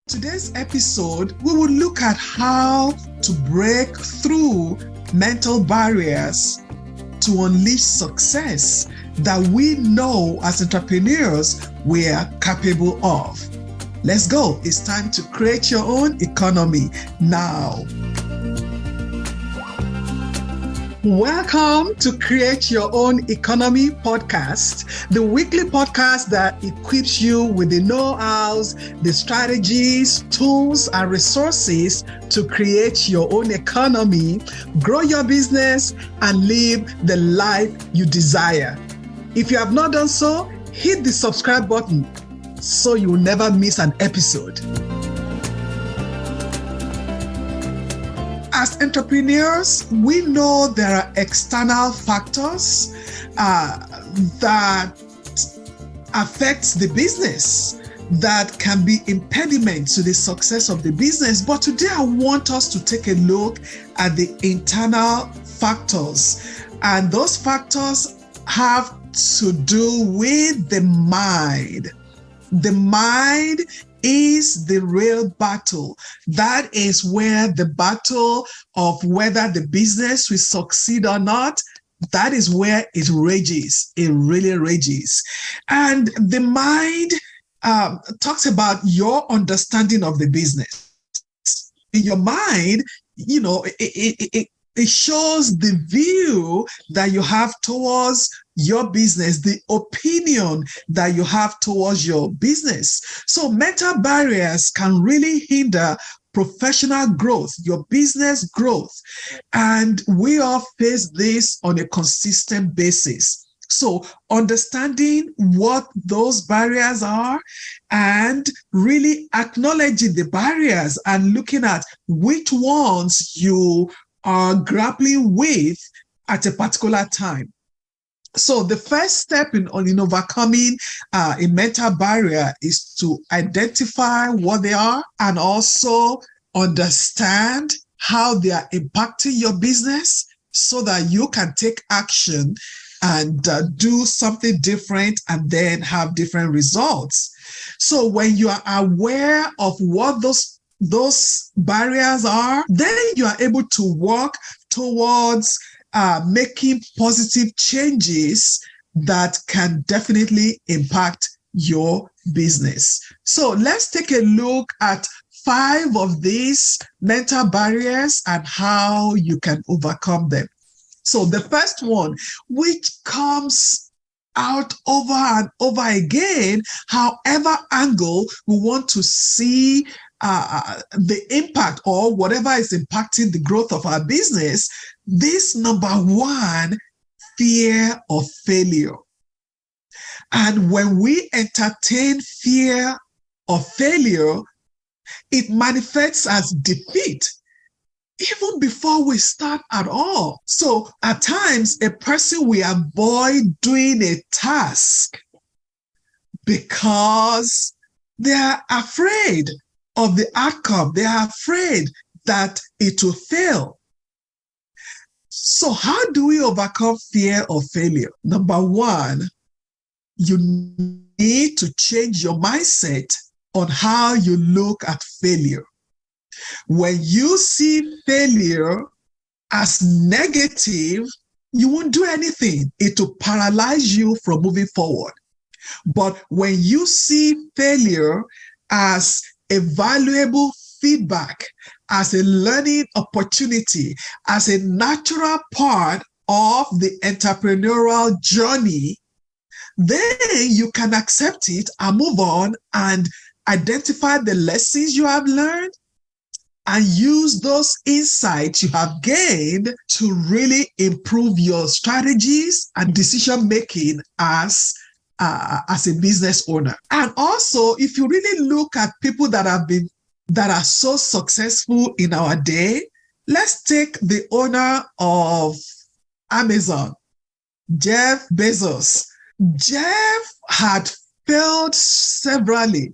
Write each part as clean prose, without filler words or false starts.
Today's episode, we will look at how to break through mental barriers to unleash success that we know as entrepreneurs we are capable of. Let's go. It's time to create your own economy now. Welcome to Create Your Own Economy podcast, the weekly podcast that equips you with the know-hows, the strategies, tools, and resources to create your own economy, grow your business, and live the life you desire. If you have not done so, hit the subscribe button so you will never miss an episode. As entrepreneurs, we know there are external factors that affect the business that can be impediment to the success of the business. But today I want us to take a look at the internal factors. And those factors have to do with the mind. The mind is the real battle. That is where the battle of whether the business will succeed or not, that is where it rages. It really rages. And the mind talks about your understanding of the business. In your mind, it shows the view that you have towards your business, the opinion that you have towards your business. So mental barriers can really hinder professional growth, your business growth. And we all face this on a consistent basis. So understanding what those barriers are and really acknowledging the barriers and looking at which ones you are grappling with at a particular time. So the first step in overcoming a mental barrier is to identify what they are and also understand how they are impacting your business so that you can take action and do something different and then have different results. So when you are aware of what those barriers are, then you are able to work towards making positive changes that can definitely impact your business. So let's take a look at 5 of these mental barriers and how you can overcome them. So the first one, which comes out over and over again, however angle we want to see the impact or whatever is impacting the growth of our business, this number 1, fear of failure. And when we entertain fear of failure, it manifests as defeat even before we start at all. So at times, a person will avoid doing a task because they are afraid of the outcome. They are afraid that it will fail. So how do we overcome fear of failure? Number 1, you need to change your mindset on how you look at failure. When you see failure as negative, you won't do anything. It will paralyze you from moving forward. But when you see failure as a valuable feedback, as a learning opportunity, as a natural part of the entrepreneurial journey, then you can accept it and move on and identify the lessons you have learned and use those insights you have gained to really improve your strategies and decision-making as a business owner. And also, if you really look at people that are so successful in our day, let's take the owner of Amazon, Jeff Bezos. Jeff had failed severally.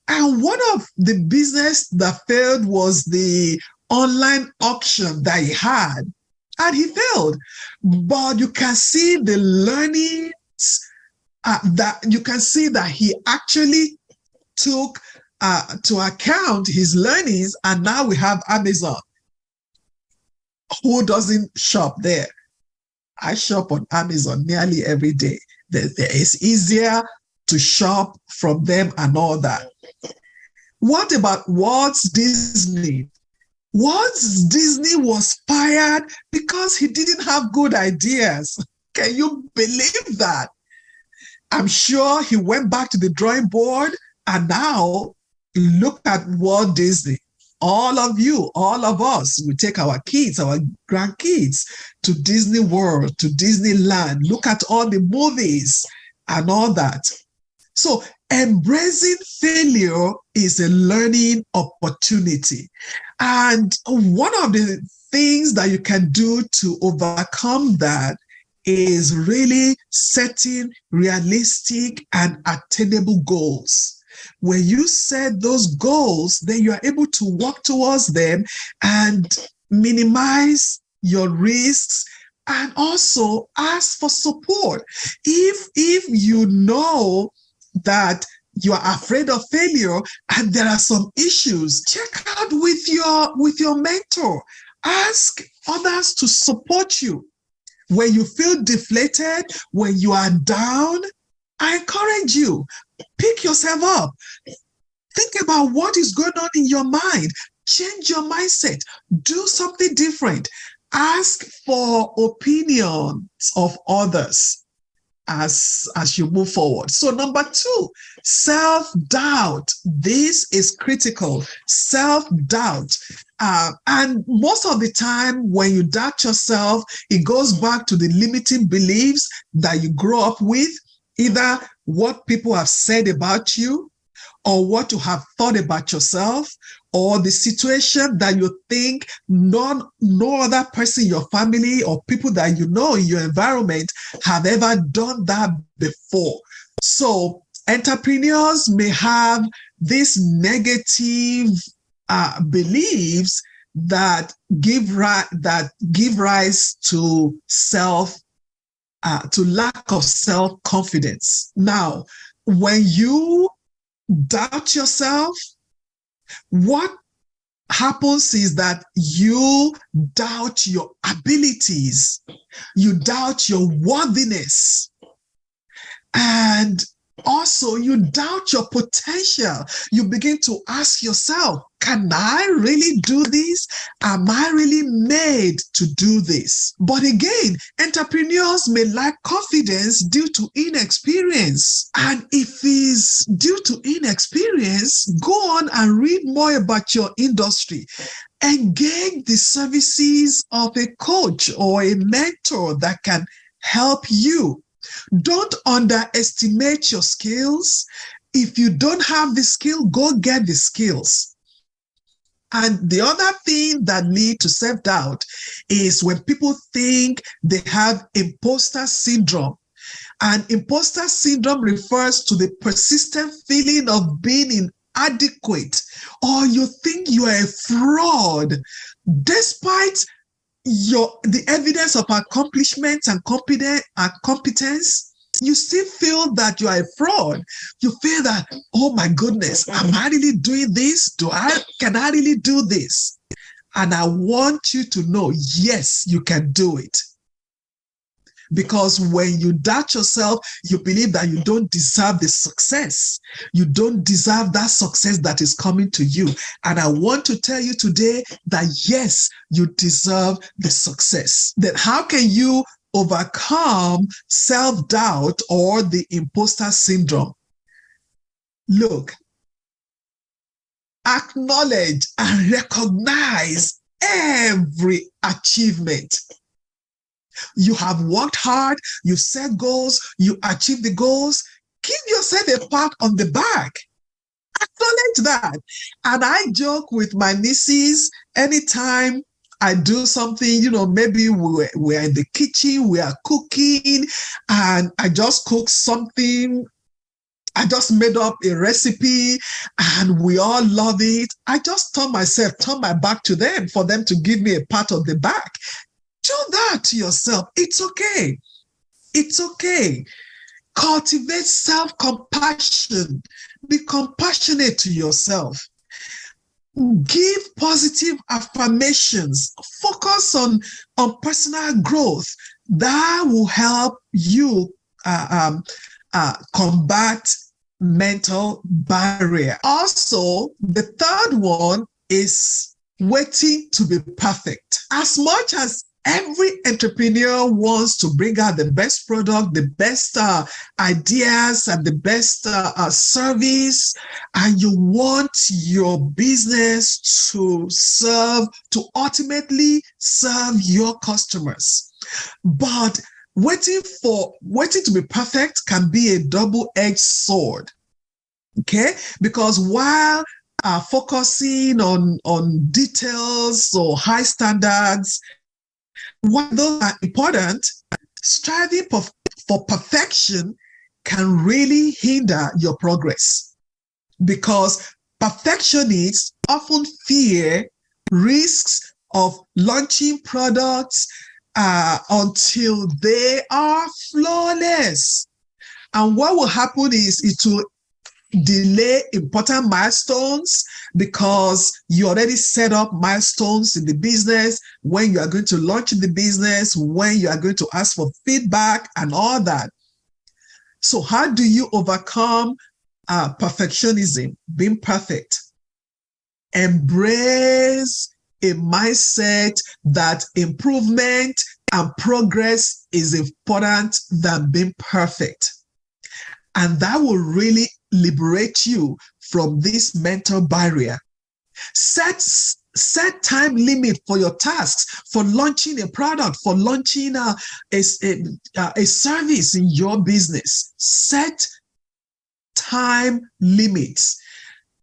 And one of the business that failed was the online auction that he had. And he failed. But you can see the learnings that you can see that he actually took to account his learnings, and now we have Amazon. Who doesn't shop there? I shop on Amazon nearly every day. It's easier to shop from them and all that. What about Walt Disney? Walt Disney was fired because he didn't have good ideas. Can you believe that? I'm sure he went back to the drawing board, and now look at Walt Disney. All of you, all of us, we take our kids, our grandkids to Disney World, to Disneyland. Look at all the movies and all that. So embracing failure is a learning opportunity. And one of the things that you can do to overcome that is really setting realistic and attainable goals. When you set those goals, then you are able to work towards them and minimize your risks, and also ask for support. If you know that you are afraid of failure and there are some issues, check out with your mentor. Ask others to support you. When you feel deflated, when you are down, I encourage you, pick yourself up. Think about what is going on in your mind. Change your mindset. Do something different. Ask for opinions of others as you move forward. So number 2, self-doubt. This is critical. Self-doubt. And most of the time when you doubt yourself, it goes back to the limiting beliefs that you grow up with, either what people have said about you, or what you have thought about yourself, or the situation that you think no other person in your family or people that you know in your environment have ever done that before. So entrepreneurs may have these negative beliefs that give rise to lack of self-confidence. Now, when you doubt yourself, what happens is that you doubt your abilities, you doubt your worthiness, and also you doubt your potential. You begin to ask yourself, can I really do this? Am I really made to do this? But again, entrepreneurs may lack confidence due to inexperience. And if it's due to inexperience, go on and read more about your industry. Engage the services of a coach or a mentor that can help you. Don't underestimate your skills. If you don't have the skill, go get the skills. And the other thing that leads to self-doubt is when people think they have imposter syndrome. And imposter syndrome refers to the persistent feeling of being inadequate, or you think you are a fraud, despite the evidence of accomplishments and competence. You still feel that you are a fraud. You feel that, oh my goodness, am I really doing this? Can I really do this? And I want you to know, yes, you can do it. Because when you doubt yourself, you believe that you don't deserve the success. You don't deserve that success that is coming to you. And I want to tell you today that yes, you deserve the success. Then how can you overcome self-doubt or the imposter syndrome? Look, acknowledge and recognize every achievement. You have worked hard, you set goals, you achieve the goals. Give yourself a pat on the back. Acknowledge that. And I joke with my nieces anytime I do something, maybe we're in the kitchen, we are cooking, and I just cook something. I just made up a recipe and we all love it. I just turn my back to them for them to give me a pat on the back. Do that to yourself. It's okay. It's okay. Cultivate self-compassion. Be compassionate to yourself. Give positive affirmations. Focus on personal growth. That will help you combat mental barrier. Also, the third one is waiting to be perfect. As much as every entrepreneur wants to bring out the best product, the best ideas, and the best service, and you want your business to ultimately serve your customers. But waiting to be perfect can be a double-edged sword. Okay? Because while focusing on details or high standards, while those are important, striving for perfection can really hinder your progress, because perfectionists often fear risks of launching products until they are flawless. And what will happen is it will delay important milestones, because you already set up milestones in the business, when you are going to launch the business, when you are going to ask for feedback and all that. So how do you overcome perfectionism, being perfect? Embrace a mindset that improvement and progress is important than being perfect. And that will really liberate you from this mental barrier. Set time limit for your tasks, for launching a product, for launching a service in your business. Set time limits.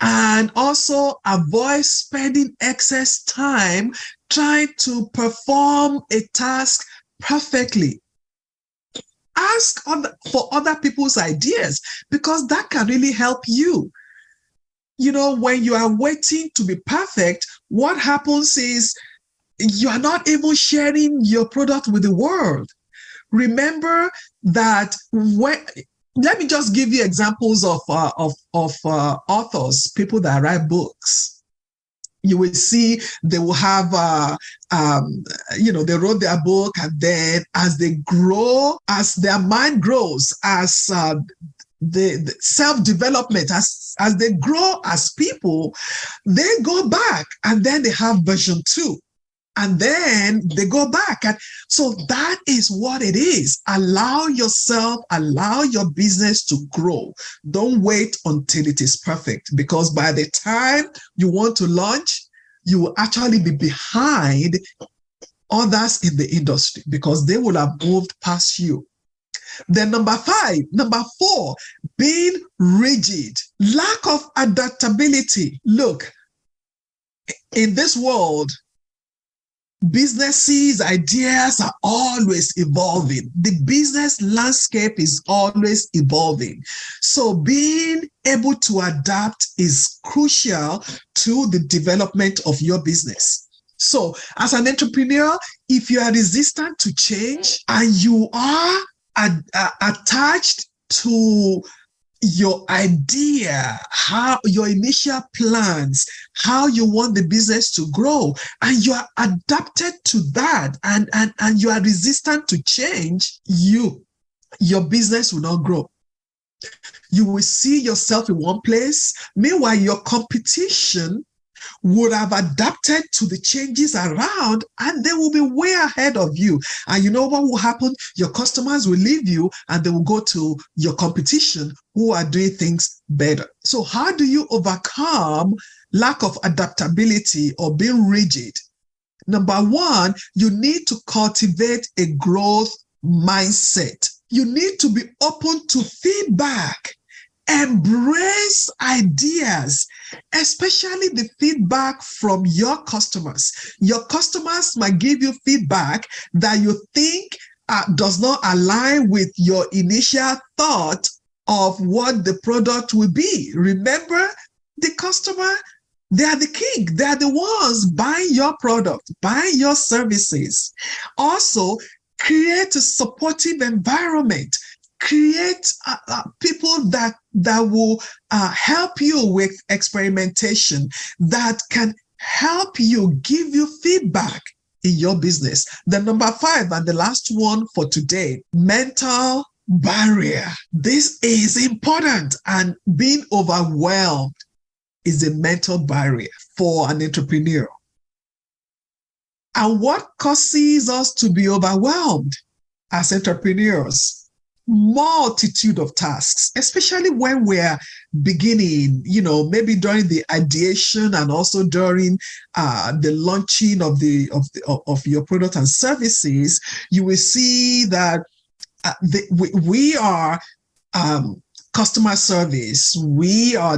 And also avoid spending excess time trying to perform a task perfectly. Ask for other people's ideas, because that can really help you. You know, when you are waiting to be perfect, what happens is you are not even sharing your product with the world. Remember that let me just give you examples of authors, people that write books. You will see they will have, they wrote their book, and then as they grow, as their mind grows, as the self-development, as they grow as people, they go back and then they have version 2. And then they go back. And so that is what it is. Allow your business to grow. Don't wait until it is perfect, because by the time you want to launch, you will actually be behind others in the industry, because they will have moved past you. Then number 4, being rigid, lack of adaptability. Look, in this world, businesses, ideas are always evolving. The business landscape is always evolving. So being able to adapt is crucial to the development of your business. So as an entrepreneur, if you are resistant to change and you are attached to your idea, how your initial plans, how you want the business to grow, and you are adapted to that, and you are resistant to change, your business will not grow. You will see yourself in one place. Meanwhile, your competition would have adapted to the changes around, and they will be way ahead of you. And you know what will happen? Your customers will leave you and they will go to your competition who are doing things better. So how do you overcome lack of adaptability or being rigid? Number 1, you need to cultivate a growth mindset. You need to be open to feedback. Embrace ideas, especially the feedback from your customers. Your customers might give you feedback that you think does not align with your initial thought of what the product will be. Remember, the customer, they are the king. They are the ones buying your product, buying your services. Also, create a supportive environment. Create people that will help you with experimentation, that can help you, give you feedback in your business. The number 5 and the last one for today, mental barrier. This is important, and being overwhelmed is a mental barrier for an entrepreneur. And what causes us to be overwhelmed as entrepreneurs? Multitude of tasks, especially when we're beginning, maybe during the ideation and also during the launching of your product and services. You will see that we are customer service. We are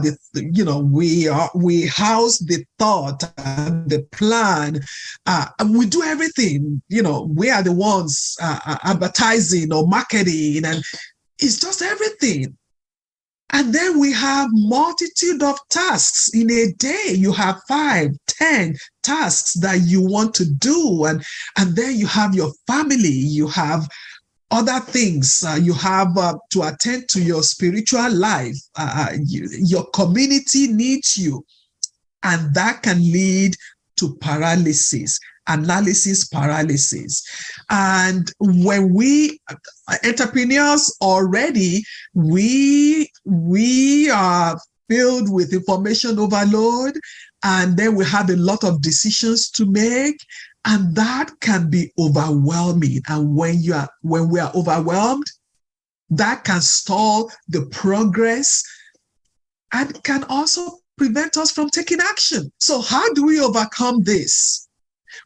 we house the thought and the plan, and we do everything. We are the ones advertising or marketing, and it's just everything. And then we have multitude of tasks in a day. You have 5, 10 tasks that you want to do, and then you have your family. You have other things. You have to attend to your spiritual life. Your community needs you. And that can lead to analysis paralysis. And when we entrepreneurs already, we are filled with information overload, and then we have a lot of decisions to make. And that can be overwhelming. And when we are overwhelmed, that can stall the progress and can also prevent us from taking action. So how do we overcome this?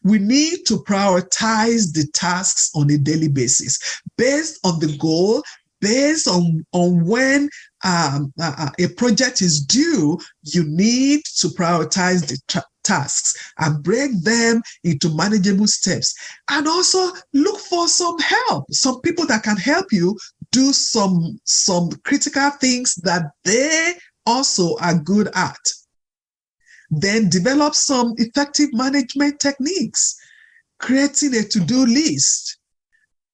We need to prioritize the tasks on a daily basis based on the goal, based on when a project is due. You need to prioritize the tasks and break them into manageable steps, and also look for some help, some people that can help you do some critical things that they also are good at. Then develop some effective management techniques, creating a to-do list,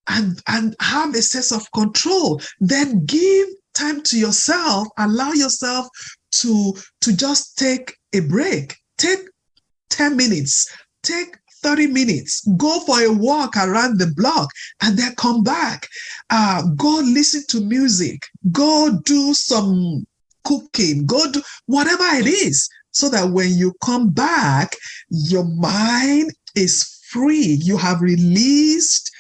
and have a sense of control. Then give time to yourself, allow yourself to just take a break. Take 10 minutes, take 30 minutes, go for a walk around the block, and then come back. Go listen to music, go do some cooking, go do whatever it is, so that when you come back, your mind is free. You have released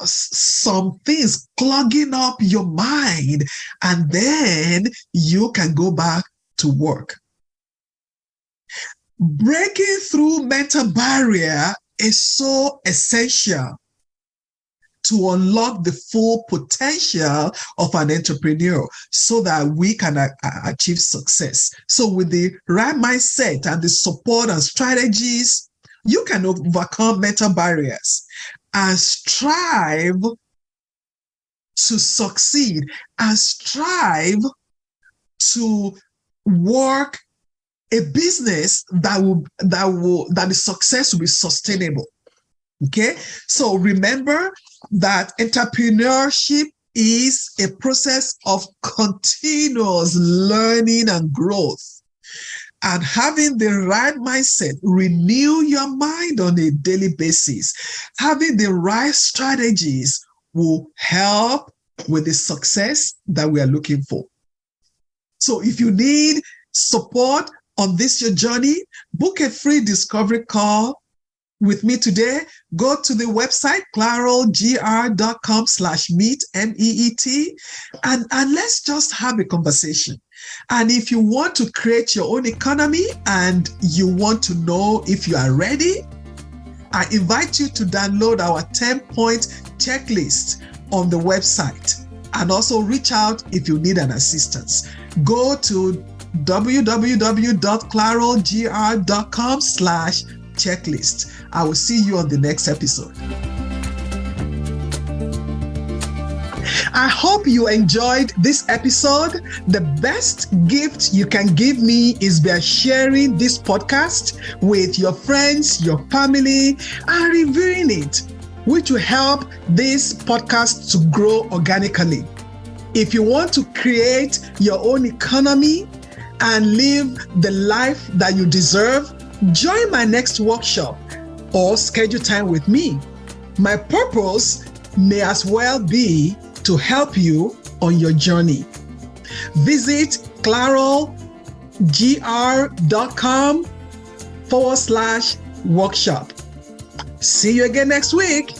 some things clogging up your mind, and then you can go back to work. Breaking through mental barrier is so essential to unlock the full potential of an entrepreneur, so that we can achieve success. So with the right mindset and the support and strategies, you can overcome mental barriers and strive to succeed and strive to work a business that the success will be sustainable. Okay, so remember that entrepreneurship is a process of continuous learning and growth. And having the right mindset, renew your mind on a daily basis. Having the right strategies will help with the success that we are looking for. So if you need support on this your journey, book a free discovery call with me today. Go to the website, claralgr.com/meet, MEET, and let's just have a conversation. And if you want to create your own economy and you want to know if you are ready, I invite you to download our 10-point checklist on the website, and also reach out if you need an assistance. Go to www.claralgr.com/checklist. I will see you on the next episode. I hope you enjoyed this episode. The best gift you can give me is by sharing this podcast with your friends, your family, and reviewing it, which will help this podcast to grow organically. If you want to create your own economy and live the life that you deserve, join my next workshop or schedule time with me. My purpose may as well be to help you on your journey. Visit claralgr.com/workshop. See you again next week.